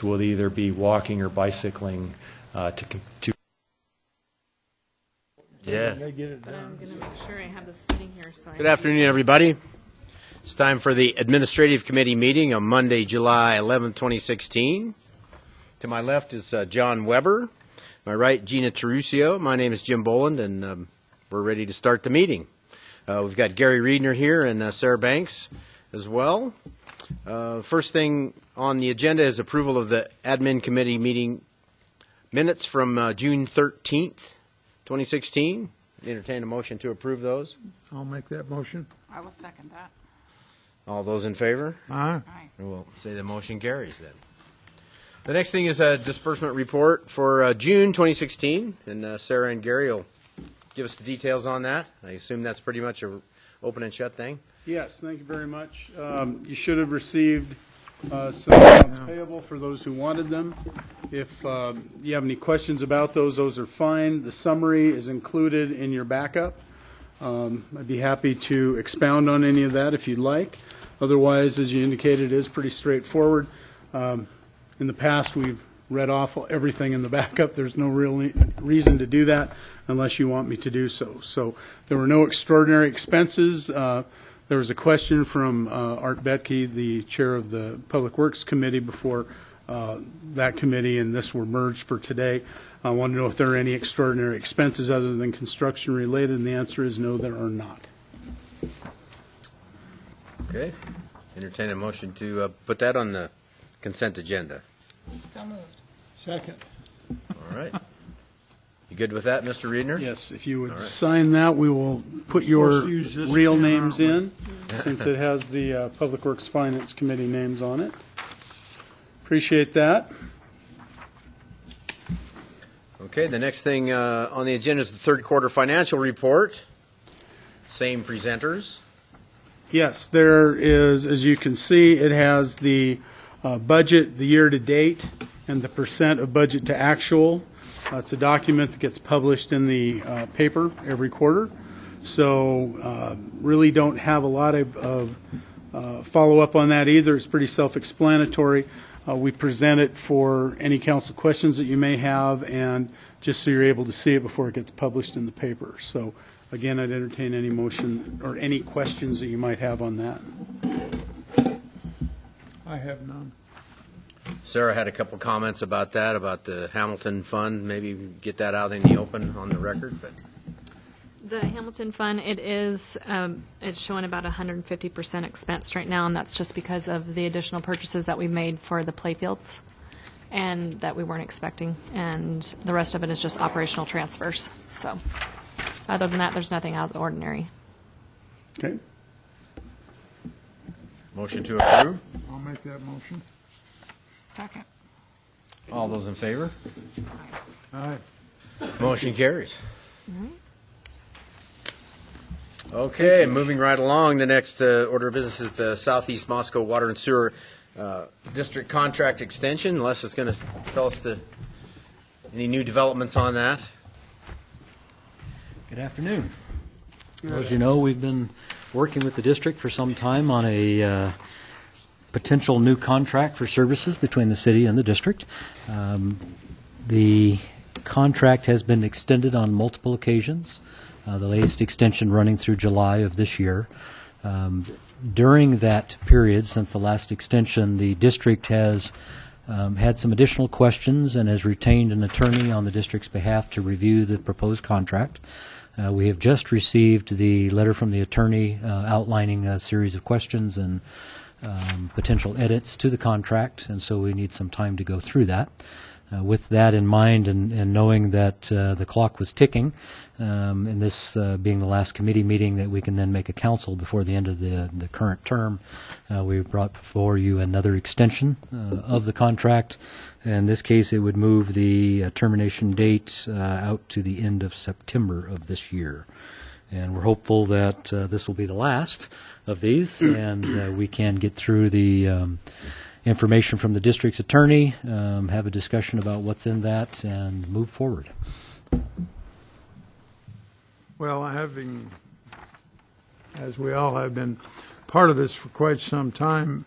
will either be walking or bicycling to. Yeah. I'm going to make sure I have this sitting here. So Good afternoon, everybody. It's time for the Administrative Committee meeting on Monday, July 11, 2016. To my left is John Weber. My right, Gina Terusio. My name is Jim Boland, and we're ready to start the meeting. We've got Gary Riedner here and Sarah Banks as well. First thing on the agenda is approval of the Admin Committee meeting minutes from June 13th, 2016. Entertain a motion to approve those. I'll make that motion. I will second that. All those in favor? Aye. Aye. We'll say the motion carries then. The next thing is a disbursement report for June 2016, and Sarah and Gary will give us the details on that. I assume that's pretty much a open and shut thing. Yes, thank you very much. You should have received some accounts payable for those who wanted them. If you have any questions about those are fine. The summary is included in your backup. I'd be happy to expound on any of that if you'd like. Otherwise, as you indicated, it is pretty straightforward. In the past, we've read off everything in the backup. There's no real reason to do that unless you want me to do so. So there were no extraordinary expenses. There was a question from Art Betke, the chair of the Public Works Committee, before that committee and this were merged for today. I want to know if there are any extraordinary expenses other than construction related, and the answer is no, there are not. Okay. Entertain a motion to put that on the consent agenda. So moved. Second. All right. You good with that, Mr. Riedner? Yes, if you would All right. sign that, we will put your Supposed to use this real pen, names aren't in, since it has the Public Works Finance Committee names on it. Appreciate that. Okay, the next thing on the agenda is the third quarter financial report. Same presenters. Yes, there is, as you can see, it has the budget, the year-to-date, and the percent of budget to actual. It's a document that gets published in the paper every quarter. So really don't have a lot of follow-up on that either. It's pretty self-explanatory. We present it for any council questions that you may have, and just so you're able to see it before it gets published in the paper. So again, I'd entertain any motion or any questions that you might have on that. I have none. Sarah had a couple comments about that, about the Hamilton Fund. Maybe get that out in the open on the record. But The Hamilton Fund, it's showing about 150% expense right now, and that's just because of the additional purchases that we made for the playfields and that we weren't expecting, and the rest of it is just operational transfers. So other than that, there's nothing out of the ordinary. Okay. motion to approve. I'll make that motion. Second. All those in favor? Aye. Motion carries. Okay, moving right along, the next order of business is the Southeast Moscow Water and Sewer District Contract Extension. Les is going to tell us any new developments on that. Good afternoon. As you know, we've been working with the district for some time on a potential new contract for services between the city and the district. The contract has been extended on multiple occasions, the latest extension running through July of this year. During that period, since the last extension, the district has had some additional questions and has retained an attorney on the district's behalf to review the proposed contract. We have just received the letter from the attorney outlining a series of questions and potential edits to the contract, and so we need some time to go through that. With that in mind and knowing that the clock was ticking, and this being the last committee meeting that we can then make a council before the end of the current term, we brought before you another extension of the contract. In this case, it would move the termination date out to the end of September of this year. And we're hopeful that this will be the last of these, and we can get through the information from the district's attorney, have a discussion about what's in that, and move forward. Well, having, as we all have been part of this for quite some time,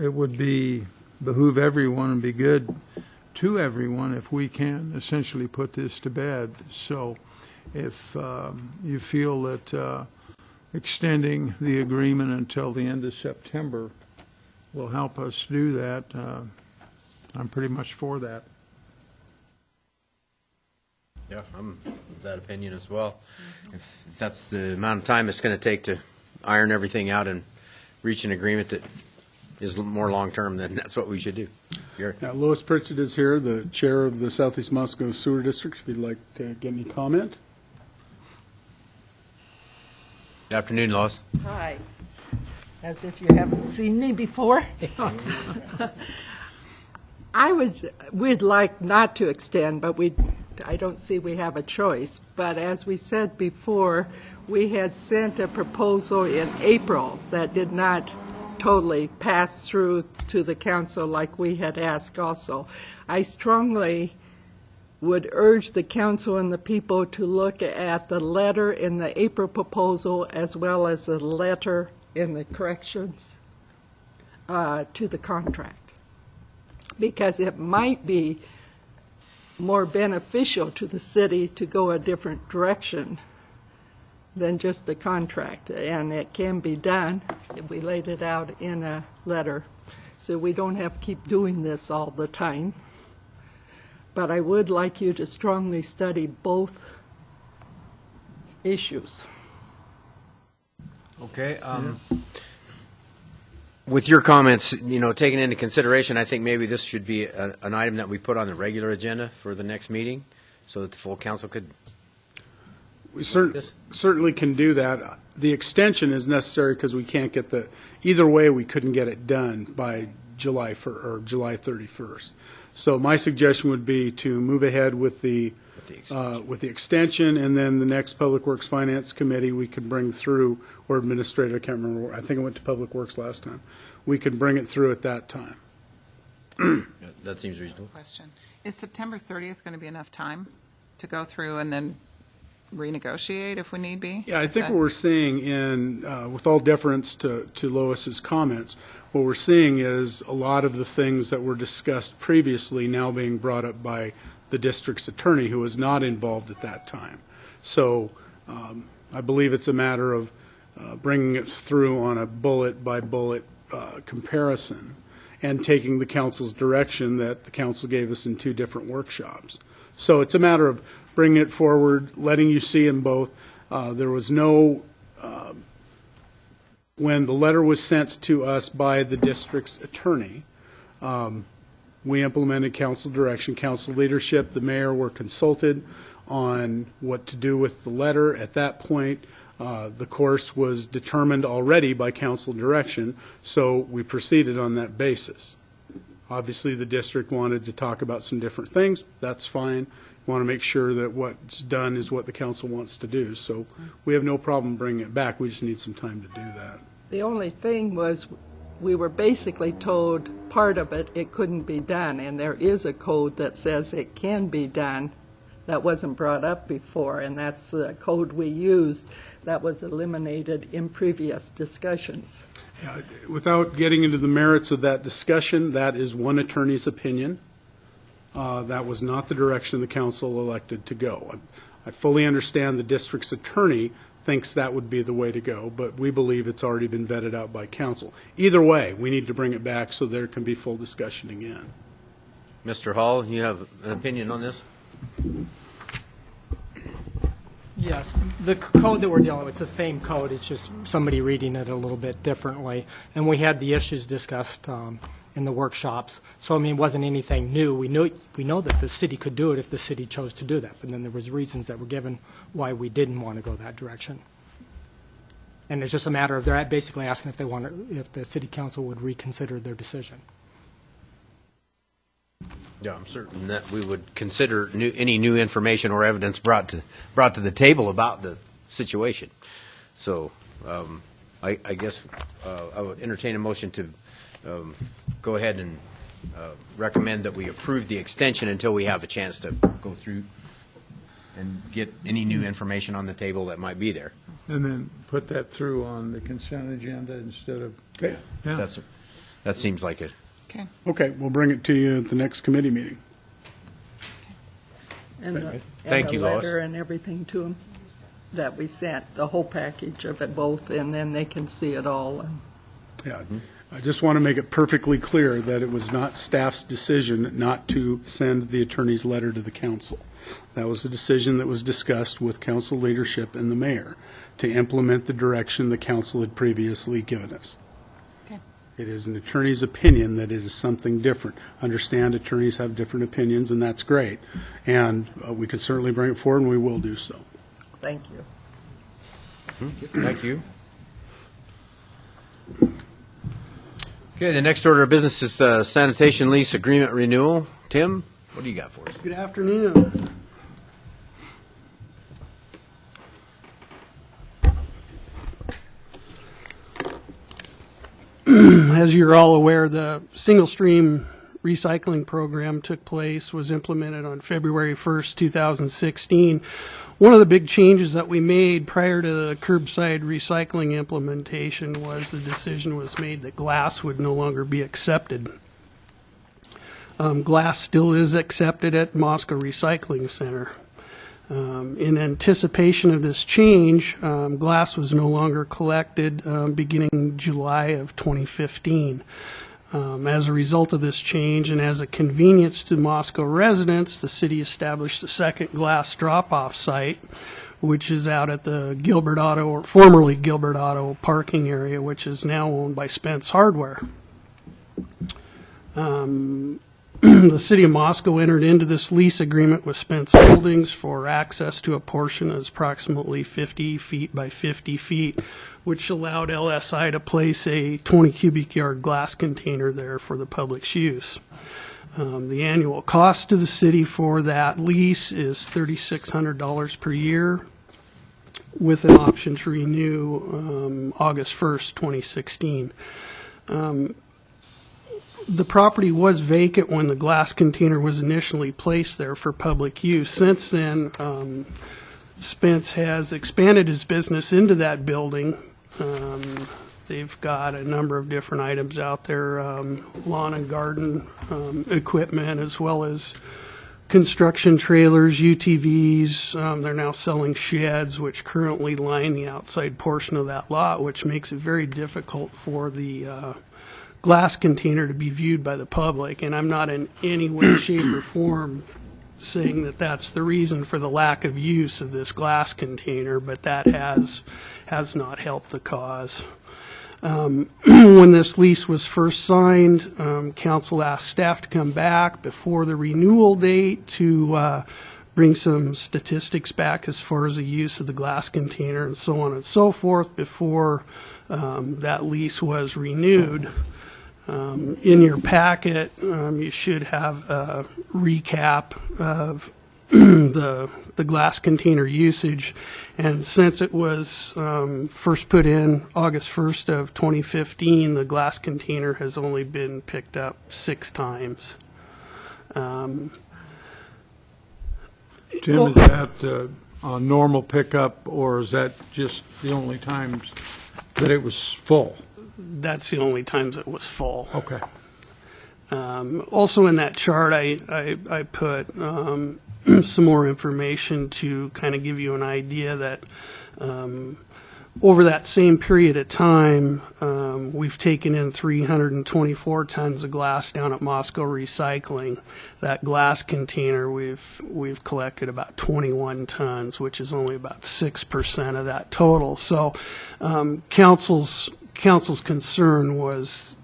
it would be behoove everyone and be good to everyone if we can essentially put this to bed. So if you feel that extending the agreement until the end of September will help us do that, I'm pretty much for that. Yeah, I'm of that opinion as well. If that's the amount of time it's going to take to iron everything out and reach an agreement that is more long-term, then that's what we should do. Gary? Now, Lois Pritchett is here, the chair of the Southeast Moscow Sewer District. If you'd like to get any comment. Good afternoon, Lois. Hi. As if you haven't seen me before. We'd like not to extend, but I don't see we have a choice. But as we said before, we had sent a proposal in April that did not totally pass through to the council like we had asked also. I strongly would urge the council and the people to look at the letter in the April proposal as well as the letter in the corrections to the contract, because it might be more beneficial to the city to go a different direction than just the contract, and it can be done if we laid it out in a letter, so we don't have to keep doing this all the time. But I would like you to strongly study both issues. Okay. With your comments, taken into consideration, I think maybe this should be an item that we put on the regular agenda for the next meeting, so that the full council could. We certainly can do that. The extension is necessary because we can't get either way, we couldn't get it done by July 31st. So my suggestion would be to move ahead with the extension, and then the next Public Works Finance Committee we could bring through, or Administrator, I can't remember, I think it went to Public Works last time. We could bring it through at that time. That seems reasonable. Question. Is September 30th going to be enough time to go through and then renegotiate if we need be? Yeah, I think what we're seeing with all deference to Lois's comments, what we're seeing is a lot of the things that were discussed previously now being brought up by the district's attorney, who was not involved at that time. So I believe it's a matter of bringing it through on a bullet-by-bullet comparison and taking the council's direction that the council gave us in two different workshops. So it's a matter of bringing it forward, letting you see them both. There was no, when the letter was sent to us by the district's attorney, we implemented council direction. Council leadership, the mayor were consulted on what to do with the letter. At that point, the course was determined already by council direction, so we proceeded on that basis. Obviously, the district wanted to talk about some different things. That's fine. We want to make sure that what's done is what the council wants to do. So we have no problem bringing it back. We just need some time to do that. The only thing was we were basically told part of it couldn't be done, and there is a code that says it can be done. That wasn't brought up before, and that's the code we used that was eliminated in previous discussions. Without getting into the merits of that discussion, that is one attorney's opinion. That was not the direction the council elected to go. I fully understand the district's attorney thinks that would be the way to go, but we believe it's already been vetted out by council. Either way, we need to bring it back so there can be full discussion again. Mr. Hall, you have an opinion on this? Yes, the code that we're dealing with, it's the same code, it's just somebody reading it a little bit differently. And we had the issues discussed in the workshops. So, I mean, it wasn't anything new. We know that the city could do it if the city chose to do that, but then there was reasons that were given why we didn't want to go that direction. And it's just a matter of they're basically asking if the city council would reconsider their decision. Yeah, I'm certain that we would consider any new information or evidence brought to the table about the situation. So I guess I would entertain a motion to go ahead and recommend that we approve the extension until we have a chance to go through and get any new information on the table that might be there. And then put that through on the consent agenda instead of. Yeah. That seems like it. Okay. Okay, we'll bring it to you at the next committee meeting. And the, Thank you, and the Lois. letter and everything to them that we sent, the whole package of it both, and then they can see it all. And Yeah, I just want to make it perfectly clear that it was not staff's decision not to send the attorney's letter to the council. That was a decision that was discussed with council leadership and the mayor to implement the direction the council had previously given us. Okay. It is an attorney's opinion that it is something different. Understand attorneys have different opinions, and that's great. And we can certainly bring it forward, and we will do so. thank you. Thank you. Okay, the next order of business is the sanitation lease agreement renewal. Tim, what do you got for us? Good afternoon. As you're all aware, the single-stream recycling program took place, was implemented on February 1st, 2016. One of the big changes that we made prior to the curbside recycling implementation was the decision was made that glass would no longer be accepted. Glass still is accepted at Moscow Recycling Center. In anticipation of this change, glass was no longer collected beginning July of 2015. As a result of this change and as a convenience to Moscow residents, the city established a second glass drop-off site, which is out at the Gilbert Auto, or formerly Gilbert Auto parking area, which is now owned by Spence Hardware. The city of Moscow entered into this lease agreement with Spence Holdings for access to a portion that's approximately 50 feet by 50 feet, which allowed LSI to place a 20 cubic yard glass container there for the public's use. The annual cost to the city for that lease is $3,600 per year, with an option to renew August 1st, 2016. The property was vacant when the glass container was initially placed there for public use. Since then, Spence has expanded his business into that building. They've got a number of different items out there, lawn and garden equipment, as well as construction trailers, UTVs. They're now selling sheds, which currently line the outside portion of that lot, which makes it very difficult for the glass container to be viewed by the public. And I'm not in any way, shape, or form saying that that's the reason for the lack of use of this glass container, but that has not helped the cause. When this lease was first signed, council asked staff to come back before the renewal date to bring some statistics back as far as the use of the glass container and so on and so forth before that lease was renewed. In your packet, you should have a recap of the glass container usage. And since it was first put in August 1st of 2015, the glass container has only been picked up 6 times. Tim, is that a normal pickup, or is that just the only times that it was full? That's the only times it was full. Okay. Also in that chart, I put some more information to kind of give you an idea that over that same period of time, we've taken in 324 tons of glass down at Moscow Recycling. That glass container, we've collected about 21 tons, which is only about 6% of that total. So council's concern was,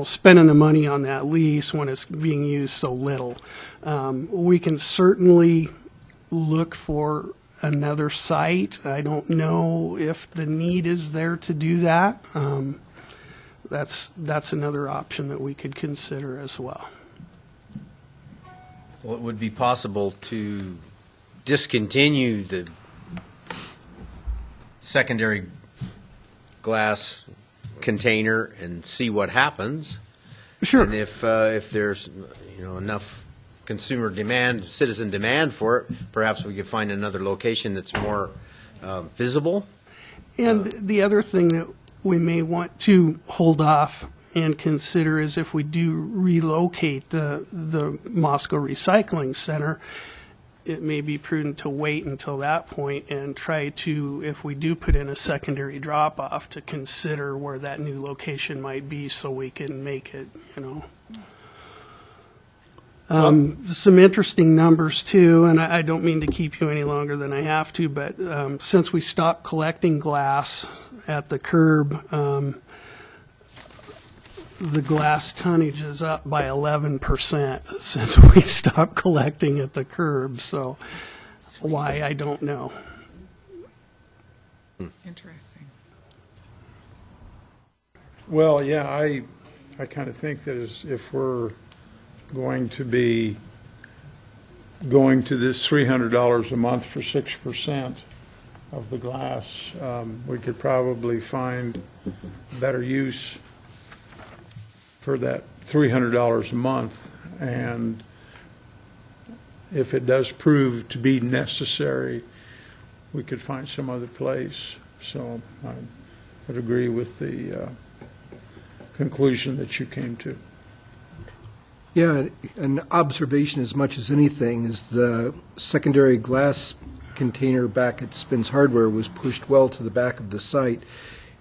spending the money on that lease when it's being used so little. We can certainly look for another site. I don't know if the need is there to do that. That's another option that we could consider as well. Well, it would be possible to discontinue the secondary glass container and see what happens. Sure. And if there's enough consumer demand, citizen demand for it, perhaps we could find another location that's more visible. And the other thing that we may want to hold off and consider is if we do relocate the Moscow Recycling Center, it may be prudent to wait until that point and try to, if we do put in a secondary drop-off, to consider where that new location might be so we can make it, some interesting numbers too, and I don't mean to keep you any longer than I have to, but since we stopped collecting glass at the curb, the glass tonnage is up by 11% since we stopped collecting at the curb. So why, I don't know. Interesting. Well, yeah, I kind of think that if we're going to be going to this $300 a month for 6% of the glass, we could probably find better use for that $300 a month. And if it does prove to be necessary, we could find some other place. So I would agree with the conclusion that you came to. Yeah, an observation as much as anything is the secondary glass container back at Spence Hardware was pushed well to the back of the site,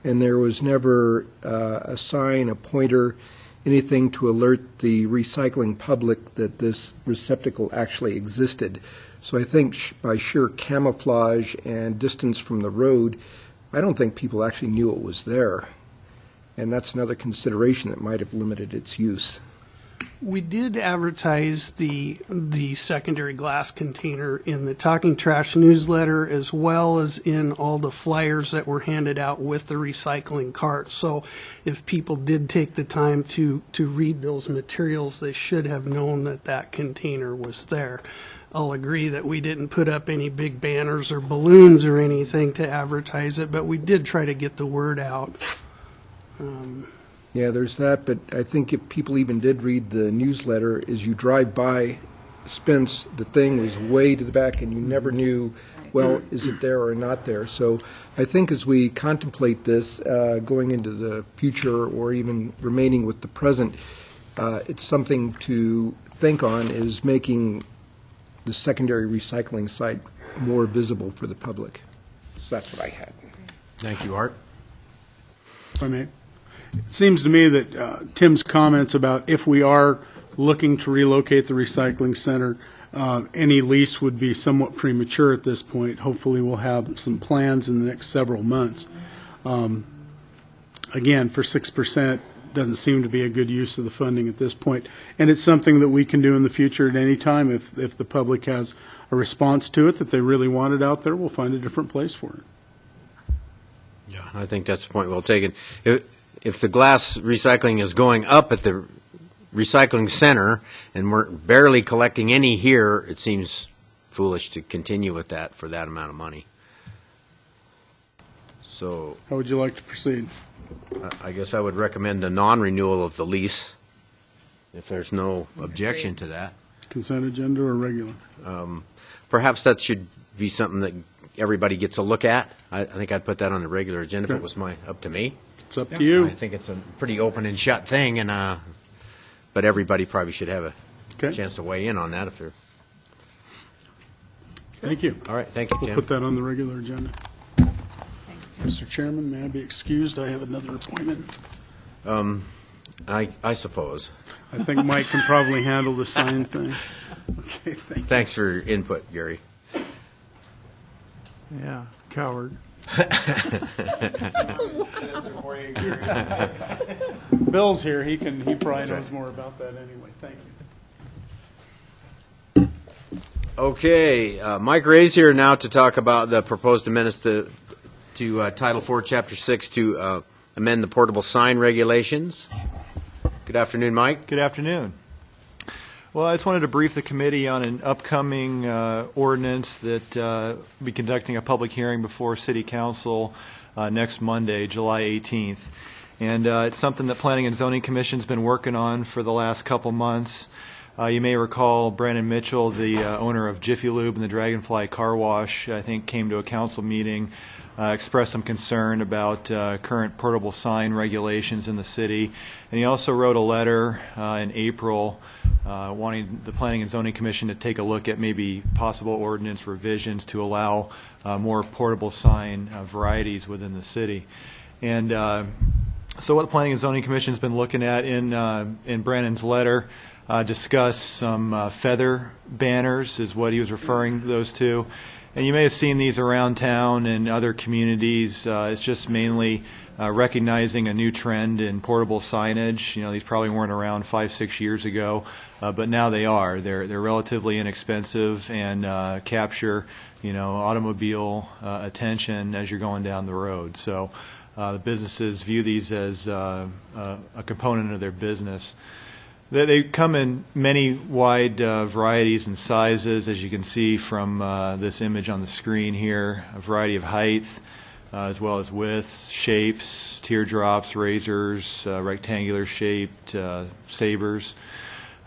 and there was never a sign, a pointer, anything to alert the recycling public that this receptacle actually existed. So I think by sheer camouflage and distance from the road, I don't think people actually knew it was there. And that's another consideration that might have limited its use. We did advertise the secondary glass container in the Talking Trash newsletter, as well as in all the flyers that were handed out with the recycling cart. So if people did take the time to read those materials, they should have known that that container was there. I'll agree that we didn't put up any big banners or balloons or anything to advertise it, but we did try to get the word out. Yeah, there's that, but I think if people even did read the newsletter, as you drive by Spence, the thing was way to the back, and you never knew, well, is it there or not there? So I think as we contemplate this, going into the future or even remaining with the present, it's something to think on, is making the secondary recycling site more visible for the public. So that's what I had. Thank you, Art. If I may. It seems to me that Tim's comments about if we are looking to relocate the recycling center, any lease would be somewhat premature at this point. Hopefully we'll have some plans in the next several months. Again, for 6% doesn't seem to be a good use of the funding at this point. And it's something that we can do in the future at any time. If the public has a response to it that they really want it out there, we'll find a different place for it. Yeah, I think that's a point well taken. If the glass recycling is going up at the recycling center and we're barely collecting any here, it seems foolish to continue with that for that amount of money. So How would you like to proceed? I guess I would recommend a non-renewal of the lease, if there's no objection to that. Consent agenda or regular? Perhaps that should be something that everybody gets a look at. I think I'd put that on the regular agenda if it was up to me. It's up to you. I think it's a pretty open and shut thing, and but everybody probably should have a chance to weigh in on that if they're. Thank you. All right, thank you, Tim. We'll put that on the regular agenda. Mr. Chairman, may I be excused? I have another appointment. I suppose. I think Mike can probably handle the sign thing. Okay, Thanks for your input, Gary. Yeah, coward. Bill's here. He probably knows more about that anyway. Thank you. Okay, Mike Ray's here now to talk about the proposed amendments to Title IV, Chapter 6, to amend the portable sign regulations. Good afternoon, Mike. Good afternoon. Well, I just wanted to brief the committee on an upcoming ordinance that we'll be conducting a public hearing before City Council next Monday, July 18th. And it's something that Planning and Zoning Commission's been working on for the last couple months. You may recall Brandon Mitchell, the owner of Jiffy Lube and the Dragonfly Car Wash, I think came to a council meeting, expressed some concern about current portable sign regulations in the city. And he also wrote a letter in April wanting the Planning and Zoning Commission to take a look at maybe possible ordinance revisions to allow more portable sign varieties within the city. And so what the Planning and Zoning Commission has been looking at in Brandon's letter, discuss some feather banners is what he was referring those to. And you may have seen these around town and other communities. It's just mainly recognizing a new trend in portable signage. You know, these probably weren't around 5-6 years ago, but now they are. They're relatively inexpensive and capture, you know, automobile attention as you're going down the road. So the businesses view these as a component of their business. They come in many wide varieties and sizes, as you can see from this image on the screen here. A variety of height, as well as widths, shapes, teardrops, razors, rectangular shaped sabers.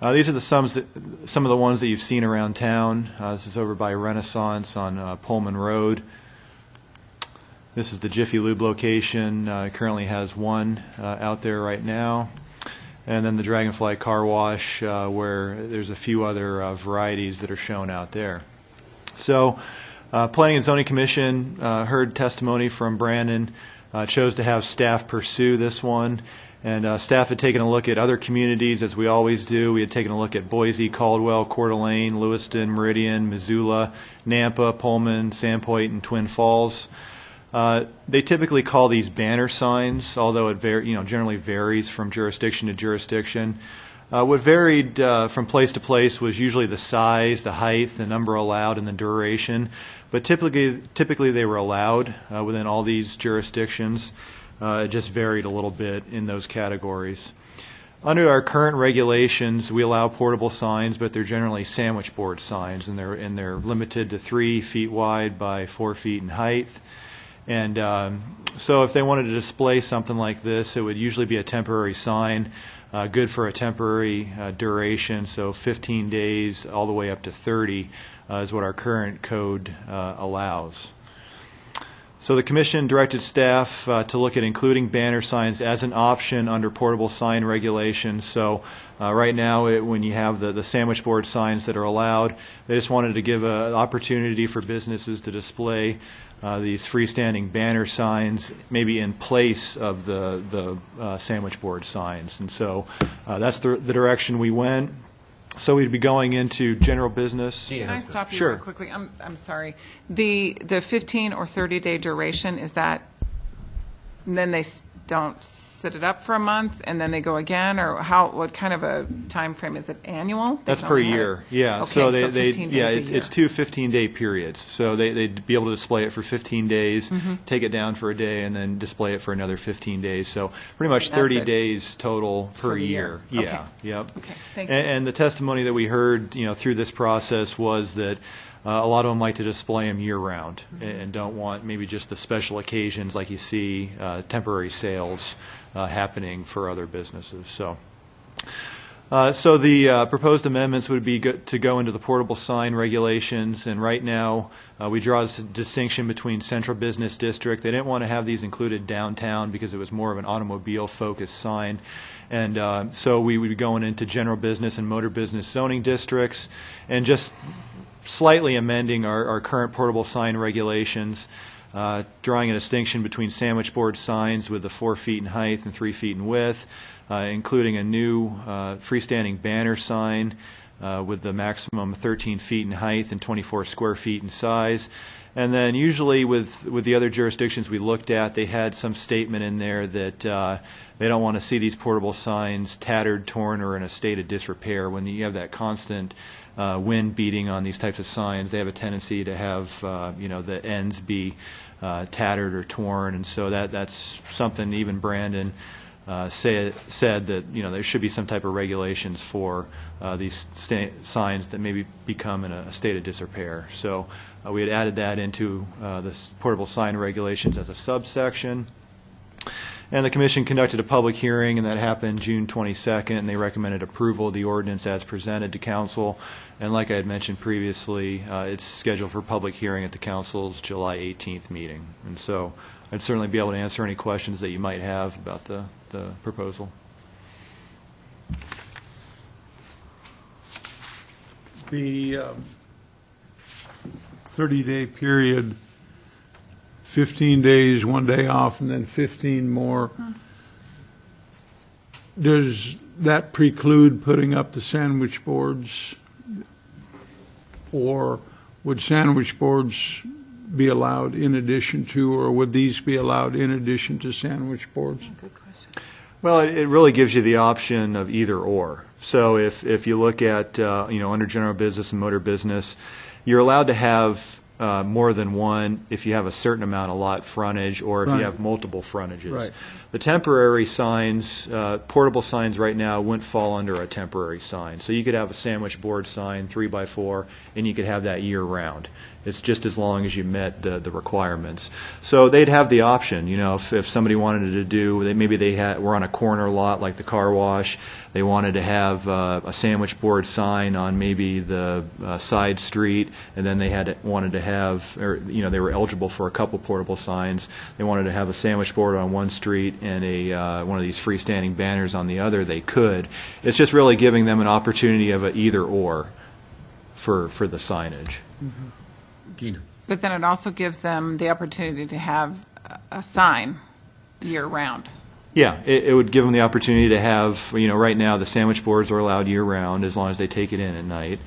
These are some of the ones that you've seen around town. This is over by Renaissance on Pullman Road. This is the Jiffy Lube location. Currently has one out there right now. And then the Dragonfly Car Wash, where there's a few other varieties that are shown out there. So, Planning and Zoning Commission heard testimony from Brandon, chose to have staff pursue this one. And staff had taken a look at other communities, as we always do. We had taken a look at Boise, Caldwell, Coeur d'Alene, Lewiston, Meridian, Missoula, Nampa, Pullman, Sandpoint, and Twin Falls. They typically call these banner signs, although it generally varies from jurisdiction to jurisdiction. What varied from place to place was usually the size, the height, the number allowed, and the duration. But typically they were allowed within all these jurisdictions. It just varied a little bit in those categories. Under our current regulations, we allow portable signs, but they're generally sandwich board signs, and they're limited to 3 feet wide by 4 feet in height. And so if they wanted to display something like this, it would usually be a temporary sign, good for a temporary duration, so 15 days all the way up to 30 is what our current code allows. So the Commission directed staff to look at including banner signs as an option under portable sign regulations. So right now, when you have the sandwich board signs that are allowed, they just wanted to give an opportunity for businesses to display these freestanding banner signs, maybe in place of the sandwich board signs. And so that's the direction we went. So we'd be going into general business. Can I stop you Sure. real quickly? I'm sorry. The 15 or 30-day duration, is that, and then they don't set it up for a month and then they go again, or what kind of a time frame is it? Annual? That's per year. Yeah. Okay, so 15 days a year. It's 2 15-day periods. So they'd be able to display it for 15 days, take it down for a day, and then display it for another 15 days. So pretty much 30 days total per year. Yeah. Okay. Yep. Okay. Thank you. And the testimony that we heard, through this process was that a lot of them like to display them year-round and don't want maybe just the special occasions like you see temporary sales happening for other businesses. So the proposed amendments would be to go into the portable sign regulations, and right now we draw this distinction between central business district. They didn't want to have these included downtown because it was more of an automobile-focused sign. And so we would be going into general business and motor business zoning districts and just slightly amending our current portable sign regulations, drawing a distinction between sandwich board signs with the 4 feet in height and 3 feet in width, including a new freestanding banner sign with the maximum 13 feet in height and 24 square feet in size. And then usually with the other jurisdictions we looked at, they had some statement in there that they don't want to see these portable signs tattered, torn, or in a state of disrepair. When you have that constant wind beating on these types of signs, they have a tendency to have the ends be tattered or torn, and so that's something even Brandon said that there should be some type of regulations for these signs that maybe become in a state of disrepair. So we had added that into the portable sign regulations as a subsection. And the commission conducted a public hearing, and that happened June 22nd, and they recommended approval of the ordinance as presented to council. And like I had mentioned previously, it's scheduled for public hearing at the council's July 18th meeting. And so I'd certainly be able to answer any questions that you might have about the proposal. The 30-day period, 15 days, 1 day off, and then 15 more. Does that preclude putting up the sandwich boards? Or would sandwich boards be allowed in addition to, or would these be allowed in addition to sandwich boards? Good question. Well, it really gives you the option of either or. So if you look at, under general business and motor business, you're allowed to have more than one if you have a certain amount of lot frontage or if you have multiple frontages. Right. The temporary signs, portable signs right now wouldn't fall under a temporary sign. So you could have a sandwich board sign, 3x4, and you could have that year-round. It's just as long as you met the requirements. So they'd have the option, if somebody wanted to do, maybe were on a corner lot like the car wash, they wanted to have a sandwich board sign on maybe the side street, and then they wanted to have, or they were eligible for a couple portable signs. They wanted to have a sandwich board on one street and one of these freestanding banners on the other. They could. It's just really giving them an opportunity of a either or for the signage. Mm-hmm. Gina. But then it also gives them the opportunity to have a sign year-round. Yeah, it would give them the opportunity to have, right now the sandwich boards are allowed year-round as long as they take it in at night.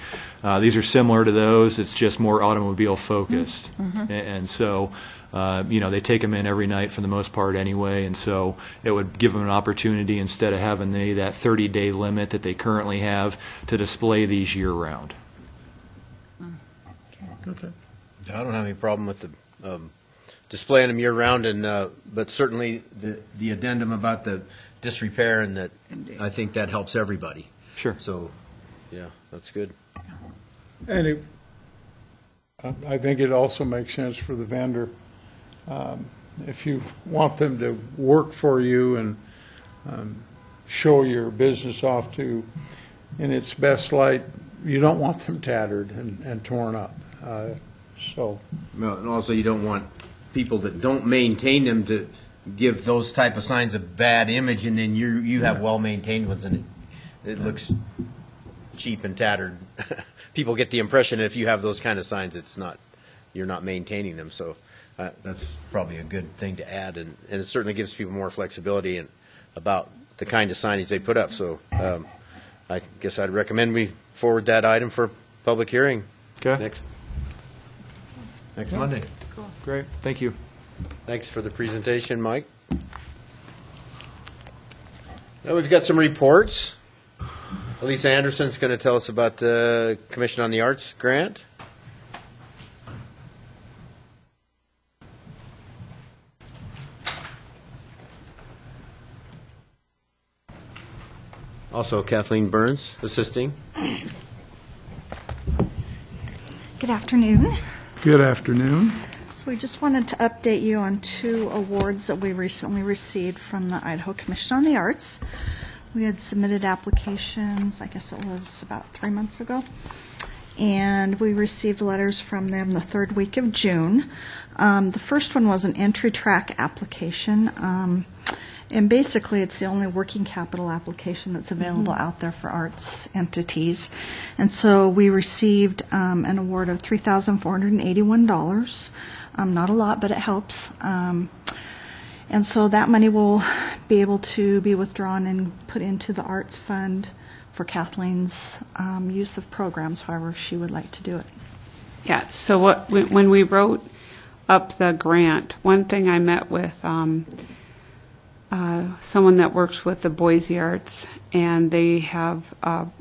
These are similar to those. It's just more automobile-focused. Mm-hmm. And so, they take them in every night for the most part anyway, and so it would give them an opportunity, instead of having that 30-day limit that they currently have, to display these year-round. Okay. I don't have any problem with the displaying them year-round, but certainly the addendum about the disrepair, and that I think that helps everybody. Sure. So, yeah, that's good. And I think it also makes sense for the vendor. If you want them to work for you and show your business off in its best light, you don't want them tattered and torn up. Well, and also you don't want people that don't maintain them to give those type of signs a bad image, and then you have well-maintained ones, and it looks cheap and tattered. People get the impression that if you have those kind of signs, you're not maintaining them. So that's probably a good thing to add, and it certainly gives people more flexibility about the kind of signage they put up. So I guess I'd recommend we forward that item for public hearing. Okay. Next Monday. Cool. Great. Thank you. Thanks for the presentation, Mike. Now we've got some reports. Elisa Anderson's going to tell us about the Commission on the Arts grant. Also, Kathleen Burns assisting. Good afternoon. good afternoon. So we just wanted to update you on 2 awards that we recently received from the Idaho Commission on the Arts. We had submitted applications, I guess it was about 3 months ago, and we received letters from them the 3rd week of June. The first one was an entry track application, and basically it's the only working capital application that's available out there for arts entities. And so we received an award of $3,481. Not a lot, but it helps. And so that money will be able to be withdrawn and put into the arts fund for Kathleen's use of programs, however she would like to do it. Yeah, so when we wrote up the grant, one thing I met with someone that works with the Boise Arts, and they have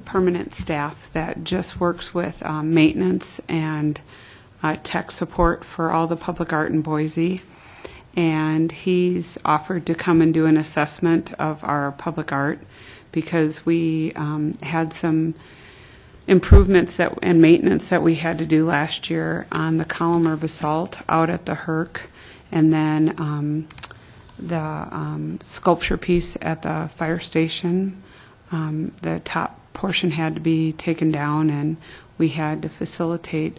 permanent staff that just works with maintenance and tech support for all the public art in Boise. And he's offered to come and do an assessment of our public art because we had some improvements and maintenance that we had to do last year on the columnar basalt out at the Herc, and then the sculpture piece at the fire station. The top portion had to be taken down, and we had to facilitate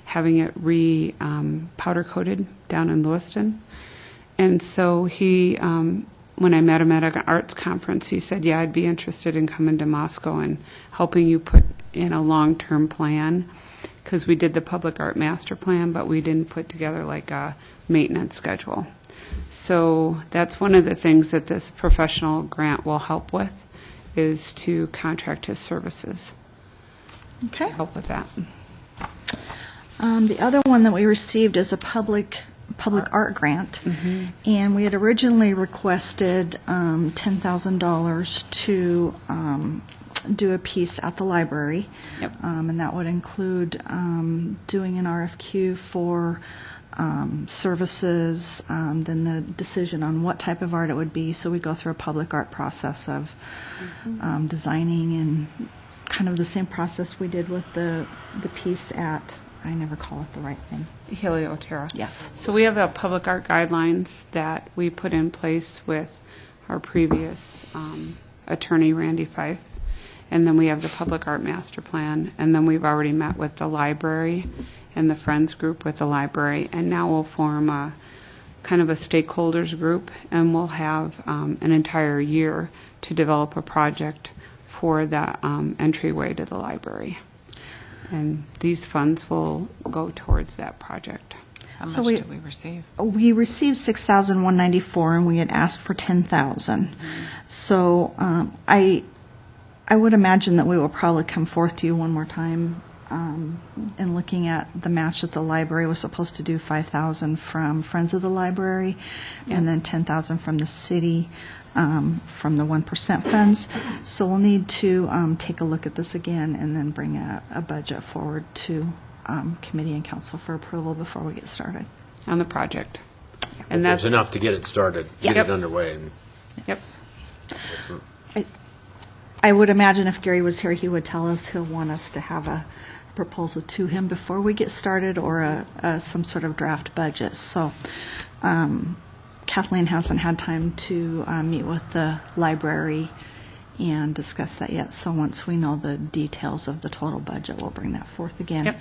having it powder coated down in Lewiston. And so he, when I met him at an arts conference, he said, yeah, I'd be interested in coming to Moscow and helping you put in a long-term plan, because we did the public art master plan, but we didn't put together like a maintenance schedule. So that's one of the things that this professional grant will help with, is to contract his services. Okay. Help with that. The other one that we received is a public art grant, and we had originally requested $10,000 to do a piece at the library. Yep. And that would include doing an RFQ for services, then the decision on what type of art it would be. So we go through a public art process of designing, and kind of the same process we did with the piece at, I never call it the right thing. Helioterra. Yes. So we have a public art guidelines that we put in place with our previous attorney, Randy Fife. And then we have the public art master plan. And then we've already met with the library and the Friends group with the library. And now we'll form a kind of a stakeholders group, and we'll have an entire year to develop a project for the entryway to the library. And these funds will go towards that project. How much So did we receive? We received $6,194, and we had asked for $10,000. So I would imagine that we will probably come forth to you one more time in looking at the match that the library was supposed to do, $5,000 from Friends of the Library, and then $10,000 from the city. From the 1% funds. So we'll need to take a look at this again and then bring a budget forward to committee and council for approval before we get started. On the project. And that's There's enough to get it started, get it underway. And Yep. I would imagine if Gary was here, he would tell us he'll want us to have a proposal to him before we get started, or some sort of draft budget. So Kathleen hasn't had time to meet with the library and discuss that yet. So once we know the details of the total budget, we'll bring that forth again. Yep.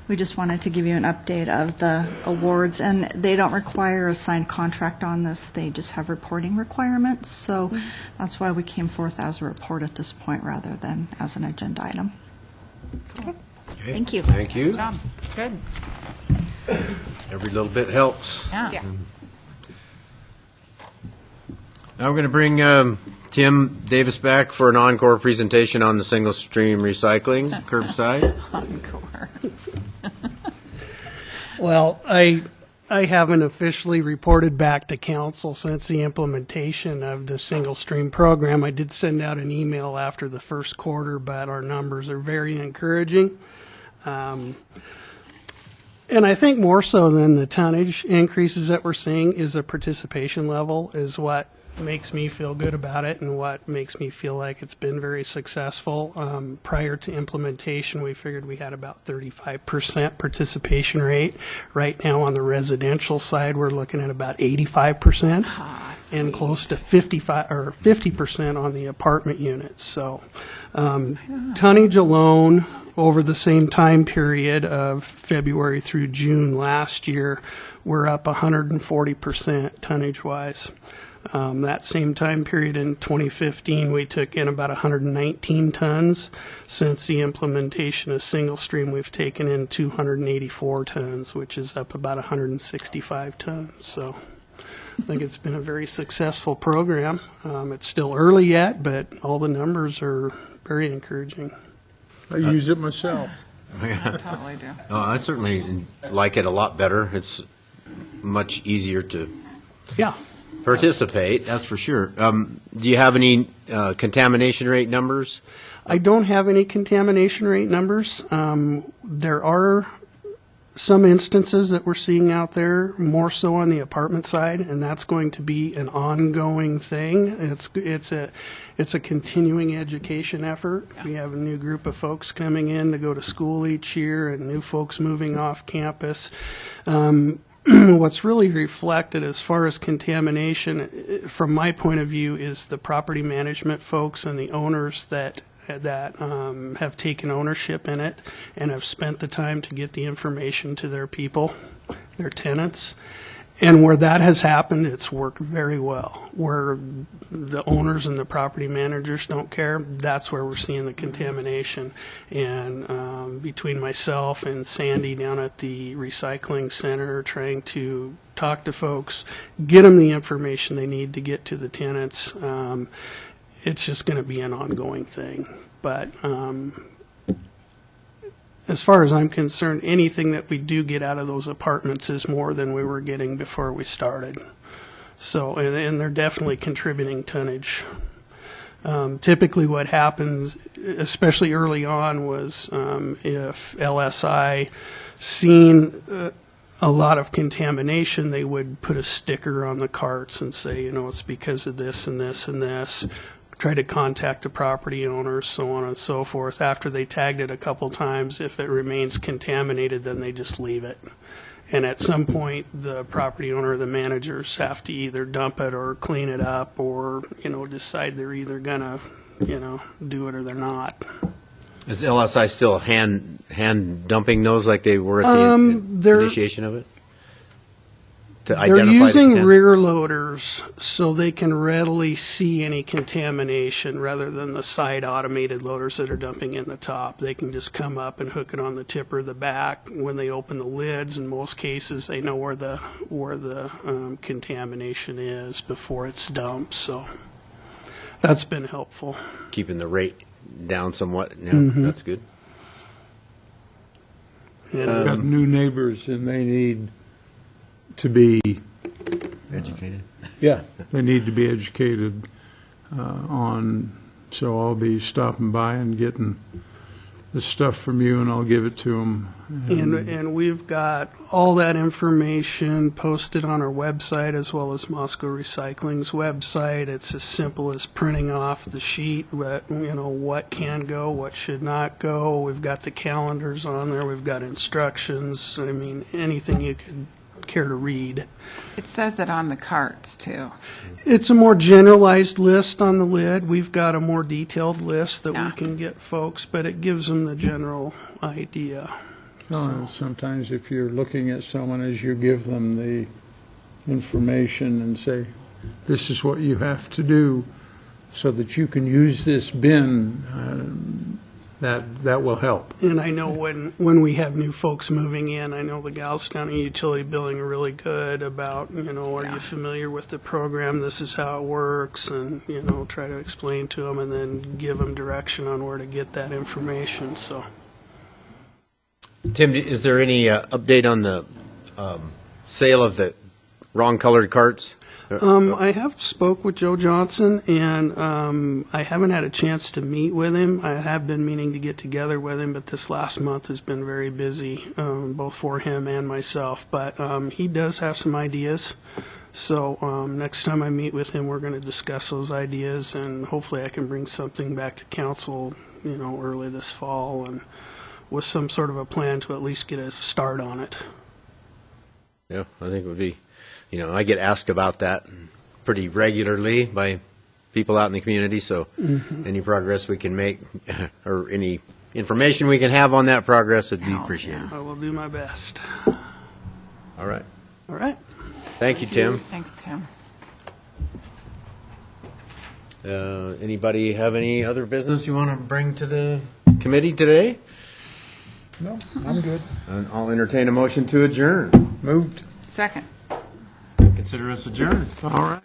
We just wanted to give you an update of the awards, and they don't require a signed contract on this. They just have reporting requirements. So that's why we came forth as a report at this point rather than as an agenda item. Okay. Thank you. Thank you. Good job. Good. Every little bit helps. Yeah. Now we're going to bring Tim Davis back for an encore presentation on the single stream recycling curbside. Encore. Well, I haven't officially reported back to council since the implementation of the single stream program. I did send out an email after the first quarter, but our numbers are very encouraging. And I think more so than the tonnage increases that we're seeing is the participation level is what makes me feel good about it, and what makes me feel like it's been very successful. Prior to implementation, we figured we had about 35% participation rate. Right now on the residential side, we're looking at about 85%, and close to 50% on the apartment units. So tonnage alone over the same time period of February through June last year, we're up 140% tonnage-wise. That same time period in 2015, we took in about 119 tons. Since the implementation of single stream, we've taken in 284 tons, which is up about 165 tons. So I think it's been a very successful program. It's still early yet, but all the numbers are very encouraging. I use it myself. I totally do. I certainly like it a lot better. It's much easier to participate, that's for sure. Do you have any contamination rate numbers? I don't have any contamination rate numbers. There are some instances that we're seeing out there, more so on the apartment side, and that's going to be an ongoing thing. It's a continuing education effort. We have a new group of folks coming in to go to school each year, and new folks moving off campus. what's really reflected as far as contamination, from my point of view, is the property management folks and the owners that have taken ownership in it and have spent the time to get the information to their people, their tenants. And where that has happened, it's worked very well. Where the owners and the property managers don't care, that's where we're seeing the contamination. And between myself and Sandy down at the recycling center, trying to talk to folks, get them the information they need to get to the tenants, it's just going to be an ongoing thing. But as far as I'm concerned, anything that we do get out of those apartments is more than we were getting before we started. So, and they're definitely contributing tonnage. Typically what happens, especially early on, was if LSI seen a lot of contamination, they would put a sticker on the carts and say, it's because of this and this and this. Try to contact the property owners, so on and so forth. After they tagged it a couple times, if it remains contaminated, then they just leave it. And at some point, the property owner or the managers have to either dump it or clean it up, or decide they're either gonna do it or they're not. Is LSI still hand dumping those like they were at the initiation of it? They're using rear loaders so they can readily see any contamination rather than the side automated loaders that are dumping in the top. They can just come up and hook it on the tip or the back. When they open the lids, in most cases, they know where the contamination is before it's dumped. So that's been helpful. Keeping the rate down somewhat. Yeah, that's good. We've got new neighbors, and they need to be educated. Yeah, they need to be educated on. So I'll be stopping by and getting the stuff from you, and I'll give it to them. And we've got all that information posted on our website as well as Moscow Recycling's website. It's as simple as printing off the sheet, but what can go, what should not go. We've got the calendars on there. We've got instructions. I mean, anything you could care to read. It says it on the carts, too. It's a more generalized list on the lid. We've got a more detailed list that we can get folks, but it gives them the general idea. Sometimes if you're looking at someone, as you give them the information and say, this is what you have to do so that you can use this bin, that will help. And I know when we have new folks moving in, I know the gals down in utility billing are really good about, are you familiar with the program? This is how it works, and, try to explain to them and then give them direction on where to get that information. So, Tim, is there any update on the sale of the wrong colored carts? I have spoke with Joe Johnson, and I haven't had a chance to meet with him. I have been meaning to get together with him, but this last month has been very busy, both for him and myself. But he does have some ideas. So next time I meet with him, we're going to discuss those ideas, and hopefully I can bring something back to council, early this fall, and with some sort of a plan to at least get a start on it. Yeah, I think it would be. I get asked about that pretty regularly by people out in the community, so any progress we can make or any information we can have on that progress would be appreciated. I will do my best. All right. All right. Thank you, Tim. Thanks, Tim. Anybody have any other business you want to bring to the committee today? No, I'm good. I'll entertain a motion to adjourn. Moved. Second. Consider us adjourned. All right.